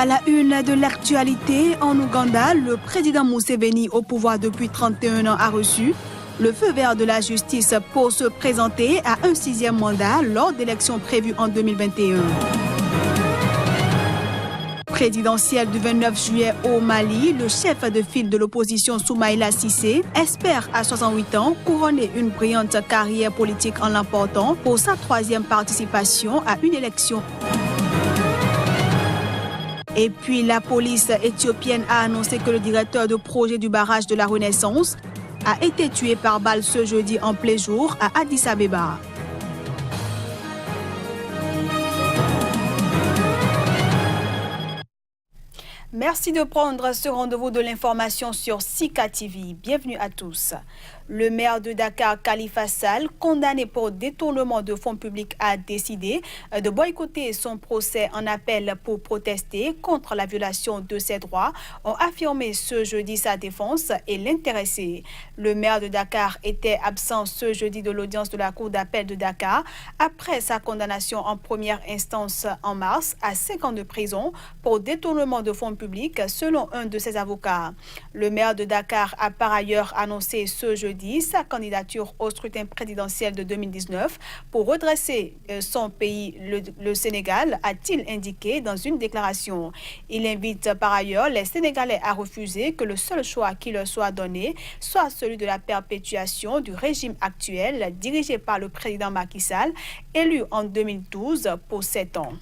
À la une de l'actualité, en Ouganda, le président Museveni, au pouvoir depuis 31 ans, a reçu le feu vert de la justice pour se présenter à un 6e mandat lors d'élections prévues en 2021. Présidentielle du 29 juillet au Mali, le chef de file de l'opposition Soumaïla Cissé espère à 68 ans couronner une brillante carrière politique en l'emportant pour sa 3e participation à une élection. Et puis la police éthiopienne a annoncé que le directeur de projet du barrage de la Renaissance a été tué par balle ce jeudi en plein jour à Addis Abeba. Merci de prendre ce rendez-vous de l'information sur Sika TV. Bienvenue à tous. Le maire de Dakar, Khalifa Sall, condamné pour détournement de fonds publics, a décidé de boycotter son procès en appel pour protester contre la violation de ses droits, ont affirmé ce jeudi sa défense et l'intéressé. Le maire de Dakar était absent ce jeudi de l'audience de la Cour d'appel de Dakar après sa condamnation en première instance en mars à 5 ans de prison pour détournement de fonds publics, selon un de ses avocats. Le maire de Dakar a par ailleurs annoncé ce jeudi sa candidature au scrutin présidentiel de 2019 pour redresser son pays, le Sénégal, a-t-il indiqué dans une déclaration. Il invite par ailleurs les Sénégalais à refuser que le seul choix qui leur soit donné soit celui de la perpétuation du régime actuel dirigé par le président Macky Sall, élu en 2012 pour 7 ans.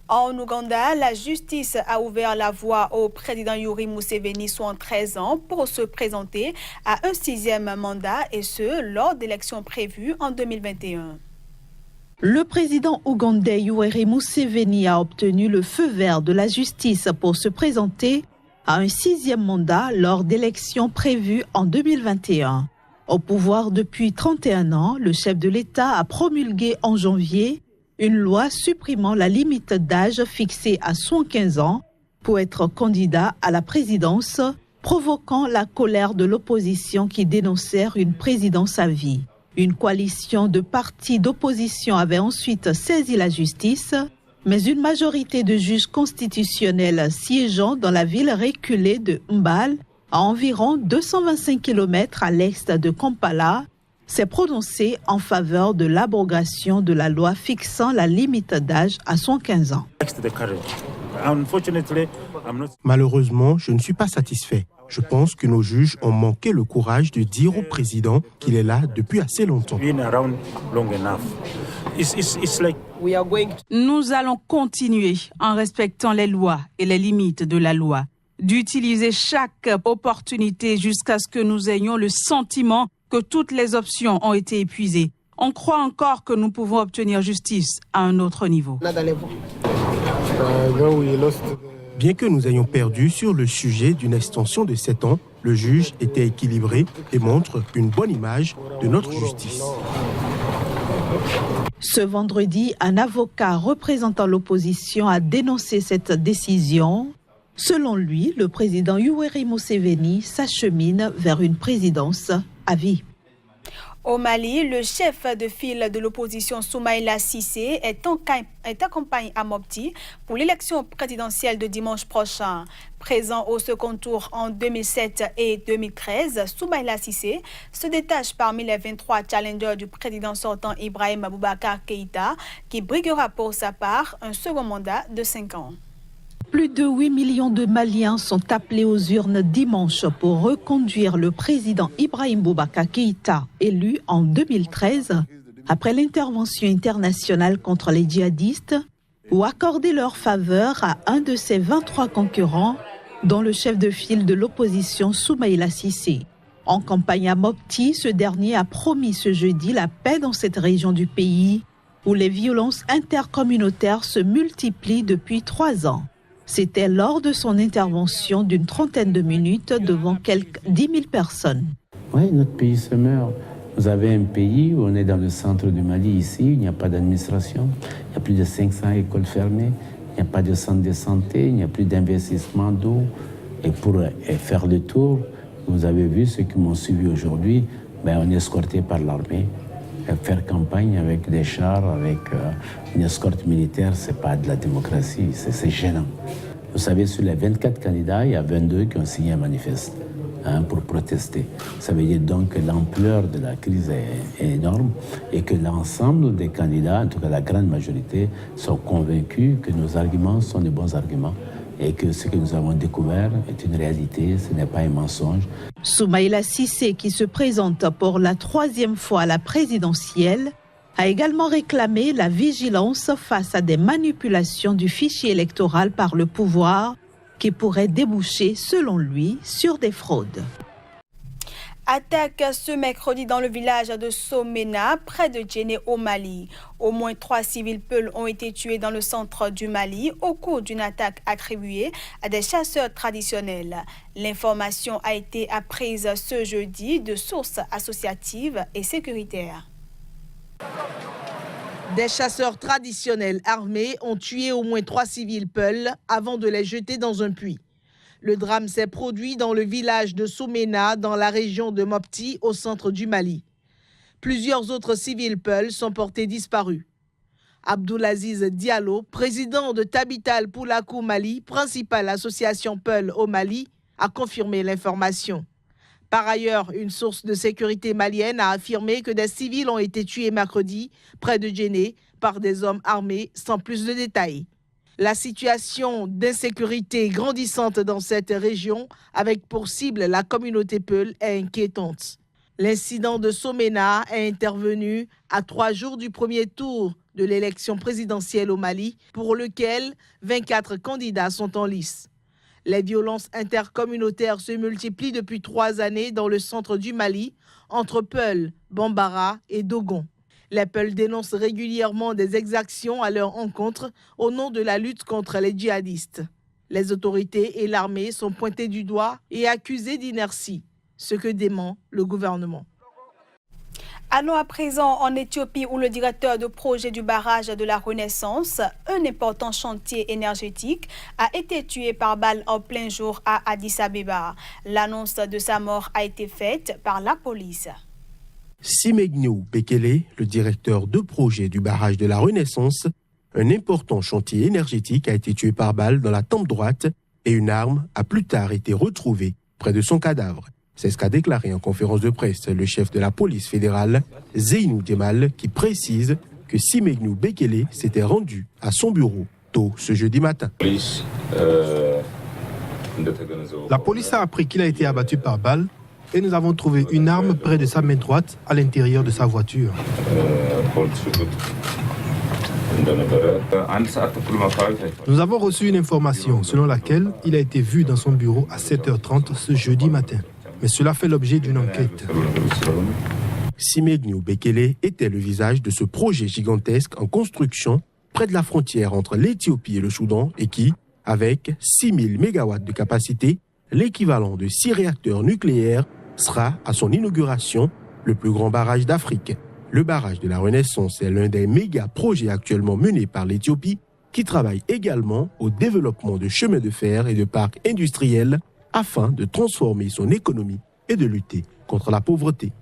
En Ouganda, la justice a ouvert la voie au président Yoweri Museveni, 13 ans, pour se présenter à un 6e mandat, et ce, lors d'élections prévues en 2021. Le président ougandais Yoweri Museveni a obtenu le feu vert de la justice pour se présenter à un 6e mandat lors d'élections prévues en 2021. Au pouvoir depuis 31 ans, le chef de l'État a promulgué en janvier une loi supprimant la limite d'âge fixée à 75 ans pour être candidat à la présidence, provoquant la colère de l'opposition qui dénonçait une présidence à vie. Une coalition de partis d'opposition avait ensuite saisi la justice, mais une majorité de juges constitutionnels siégeant dans la ville reculée de Mbale, à environ 225 km à l'est de Kampala, s'est prononcé en faveur de l'abrogation de la loi fixant la limite d'âge à 115 ans. Malheureusement, je ne suis pas satisfait. Je pense que nos juges ont manqué le courage de dire au président qu'il est là depuis assez longtemps. Nous allons continuer en respectant les lois et les limites de la loi, d'utiliser chaque opportunité jusqu'à ce que nous ayons le sentiment que toutes les options ont été épuisées. On croit encore que nous pouvons obtenir justice à un autre niveau. Bien que nous ayons perdu sur le sujet d'une extension de 7 ans, le juge était équilibré et montre une bonne image de notre justice. Ce vendredi, un avocat représentant l'opposition a dénoncé cette décision. Selon lui, le président Yoweri Museveni s'achemine vers une présidence à vie. Au Mali, le chef de file de l'opposition Soumaïla Cissé est en campagne à Mopti pour l'élection présidentielle de dimanche prochain. Présent au second tour en 2007 et 2013, Soumaïla Cissé se détache parmi les 23 challengers du président sortant Ibrahim Boubacar Keïta, qui briguera pour sa part un second mandat de 5 ans. Plus de 8 millions de Maliens sont appelés aux urnes dimanche pour reconduire le président Ibrahim Boubacar Keïta, élu en 2013, après l'intervention internationale contre les djihadistes, ou accorder leur faveur à un de ses 23 concurrents, dont le chef de file de l'opposition Soumaïla Cissé. En campagne à Mopti, ce dernier a promis ce jeudi la paix dans cette région du pays, où les violences intercommunautaires se multiplient depuis 3 ans. C'était lors de son intervention d'une 30aine de minutes devant quelques 10 000 personnes. Oui, notre pays se meurt. Vous avez un pays où on est dans le centre du Mali, ici, il n'y a pas d'administration, il y a plus de 500 écoles fermées, il n'y a pas de centre de santé, il n'y a plus d'investissement d'eau. Et pour faire le tour, vous avez vu ceux qui m'ont suivi aujourd'hui, on est escorté par l'armée. faire campagne avec des chars, avec une escorte militaire, ce n'est pas de la démocratie, c'est gênant. Vous savez, sur les 24 candidats, il y a 22 qui ont signé un manifeste pour protester. Ça veut dire donc que l'ampleur de la crise est énorme et que l'ensemble des candidats, en tout cas la grande majorité, sont convaincus que nos arguments sont des bons arguments et que ce que nous avons découvert est une réalité, ce n'est pas un mensonge. Soumaïla Cissé, qui se présente pour la 3e fois à la présidentielle, a également réclamé la vigilance face à des manipulations du fichier électoral par le pouvoir qui pourraient déboucher, selon lui, sur des fraudes. Attaque ce mercredi dans le village de Somena, près de Djenné au Mali. Au moins 3 civils peuls ont été tués dans le centre du Mali au cours d'une attaque attribuée à des chasseurs traditionnels. L'information a été apprise ce jeudi de sources associatives et sécuritaires. Des chasseurs traditionnels armés ont tué au moins 3 civils peuls avant de les jeter dans un puits. Le drame s'est produit dans le village de Somena, dans la région de Mopti, au centre du Mali. Plusieurs autres civils peuls sont portés disparus. Abdoulaziz Diallo, président de Tabital Poulakou Mali, principale association Peul au Mali, a confirmé l'information. Par ailleurs, une source de sécurité malienne a affirmé que des civils ont été tués mercredi, près de Djenné, par des hommes armés, sans plus de détails. La situation d'insécurité grandissante dans cette région, avec pour cible la communauté Peul, est inquiétante. L'incident de Somena est intervenu à 3 jours du premier tour de l'élection présidentielle au Mali, pour lequel 24 candidats sont en lice. Les violences intercommunautaires se multiplient depuis 3 années dans le centre du Mali, entre Peul, Bambara et Dogon. Les Peuls dénoncent régulièrement des exactions à leur encontre au nom de la lutte contre les djihadistes. Les autorités et l'armée sont pointées du doigt et accusées d'inertie, ce que dément le gouvernement. Allons à présent en Éthiopie où le directeur de projet du barrage de la Renaissance, un important chantier énergétique, a été tué par balle en plein jour à Addis Abeba. L'annonce de sa mort a été faite par la police. Simegnou Bekele, le directeur de projet du barrage de la Renaissance, un important chantier énergétique, a été tué par balle dans la tempe droite et une arme a plus tard été retrouvée près de son cadavre. C'est ce qu'a déclaré en conférence de presse le chef de la police fédérale, Zeynou Djemal, qui précise que Simegnou Bekele s'était rendu à son bureau tôt ce jeudi matin. La police a appris qu'il a été abattu par balle et nous avons trouvé une arme près de sa main droite à l'intérieur de sa voiture. Nous avons reçu une information selon laquelle il a été vu dans son bureau à 7h30 ce jeudi matin. Mais cela fait l'objet d'une enquête. Simegnou Bekele était le visage de ce projet gigantesque en construction près de la frontière entre l'Éthiopie et le Soudan et qui, avec 6000 MW de capacité, l'équivalent de 6 réacteurs nucléaires, sera à son inauguration le plus grand barrage d'Afrique. Le barrage de la Renaissance est l'un des méga projets actuellement menés par l'Éthiopie qui travaille également au développement de chemins de fer et de parcs industriels afin de transformer son économie et de lutter contre la pauvreté.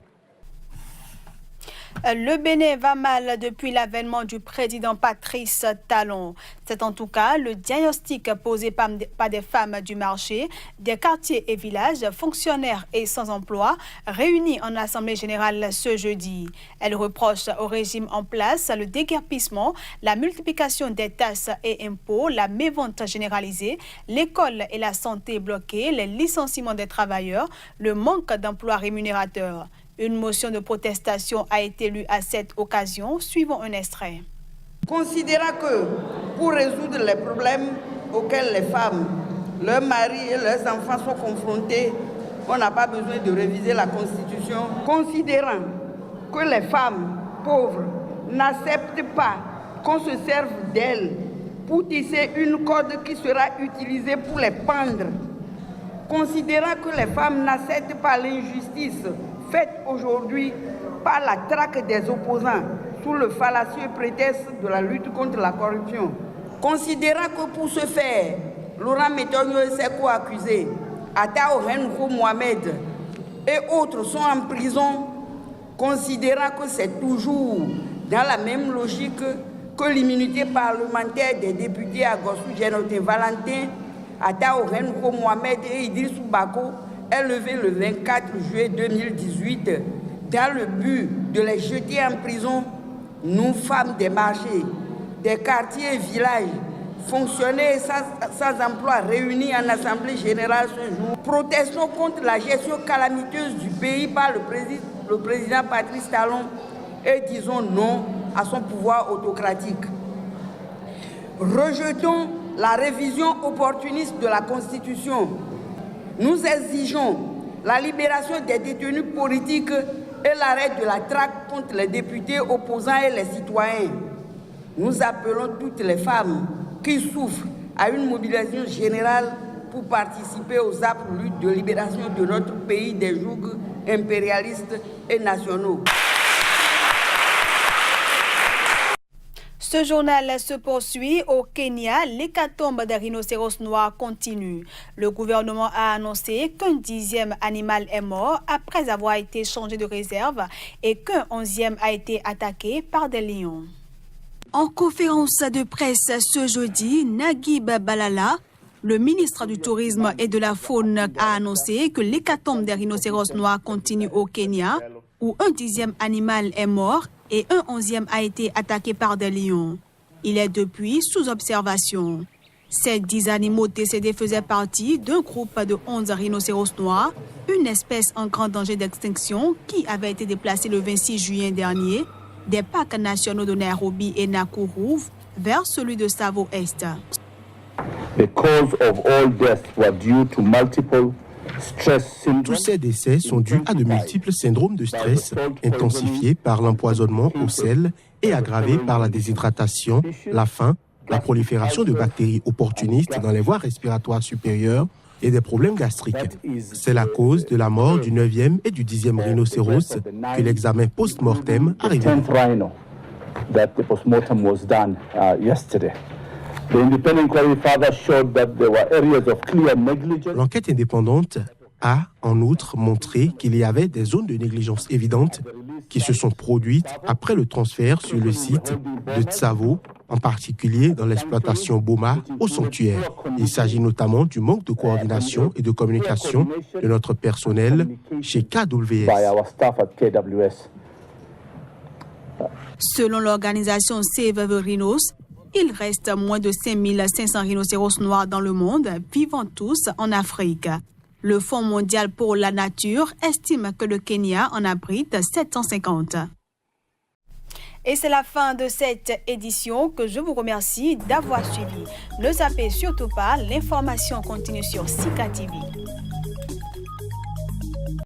Le Bénin va mal depuis l'avènement du président Patrice Talon. C'est en tout cas le diagnostic posé par des femmes du marché, des quartiers et villages, fonctionnaires et sans emploi, réunis en assemblée générale ce jeudi. Elles reprochent au régime en place le déguerpissement, la multiplication des taxes et impôts, la mévente généralisée, l'école et la santé bloquées, les licenciements des travailleurs, le manque d'emplois rémunérateurs. Une motion de protestation a été lue à cette occasion. Suivons un extrait. Considérant que pour résoudre les problèmes auxquels les femmes, leurs maris et leurs enfants sont confrontés, on n'a pas besoin de réviser la Constitution. Considérant que les femmes pauvres n'acceptent pas qu'on se serve d'elles pour tisser une corde qui sera utilisée pour les pendre. Considérant que les femmes n'acceptent pas l'injustice faite aujourd'hui par la traque des opposants sous le fallacieux prétexte de la lutte contre la corruption. Considérant que pour ce faire, Laurent Métonio et ses co-accusés, Atao Henko Mohamed et autres sont en prison, considérant que c'est toujours dans la même logique que l'immunité parlementaire des députés Agossou Genoté Valentin, Ataoren Mohamed et Idrissou Bako est levée le 24 juillet 2018 dans le but de les jeter en prison. Nous, femmes des marchés, des quartiers et villages, fonctionnaires sans emploi réunis en assemblée générale ce jour, protestons contre la gestion calamiteuse du pays par le président Patrice Talon et disons non à son pouvoir autocratique. Rejetons la révision opportuniste de la Constitution. Nous exigeons la libération des détenus politiques et l'arrêt de la traque contre les députés opposants et les citoyens. Nous appelons toutes les femmes qui souffrent à une mobilisation générale pour participer aux âpres luttes de libération de notre pays des jougs impérialistes et nationaux. Ce journal se poursuit. Au Kenya, l'hécatombe des rhinocéros noirs continue. Le gouvernement a annoncé qu'un 10e animal est mort après avoir été changé de réserve et qu'un 11e a été attaqué par des lions. En conférence de presse ce jeudi, Naguib Balala, le ministre du Tourisme et de la Faune, a annoncé que l'hécatombe des rhinocéros noirs continue au Kenya, où un 10e animal est mort et un 11e a été attaqué par des lions. Il est depuis sous observation. Ces 10 animaux décédés faisaient partie d'un groupe de 11 rhinocéros noirs, une espèce en grand danger d'extinction qui avait été déplacée le 26 juillet dernier des parcs nationaux de Nairobi et Nakuru vers celui de Tsavo-Est. Tous ces décès sont dus à de multiples syndromes de stress intensifiés par l'empoisonnement au sel et aggravés par la déshydratation, la faim, la prolifération de bactéries opportunistes dans les voies respiratoires supérieures et des problèmes gastriques. C'est la cause de la mort du 9e et du 10e rhinocéros que l'examen post-mortem a révélé. L'enquête indépendante a, en outre, montré qu'il y avait des zones de négligence évidentes qui se sont produites après le transfert sur le site de Tsavo, en particulier dans l'exploitation Boma au sanctuaire. Il s'agit notamment du manque de coordination et de communication de notre personnel chez KWS. Selon l'organisation Save the Rhinos, il reste moins de 5500 rhinocéros noirs dans le monde, vivant tous en Afrique. Le Fonds mondial pour la nature estime que le Kenya en abrite 750. Et c'est la fin de cette édition que je vous remercie d'avoir suivi. Ne zappez surtout pas, l'information continue sur Sika TV.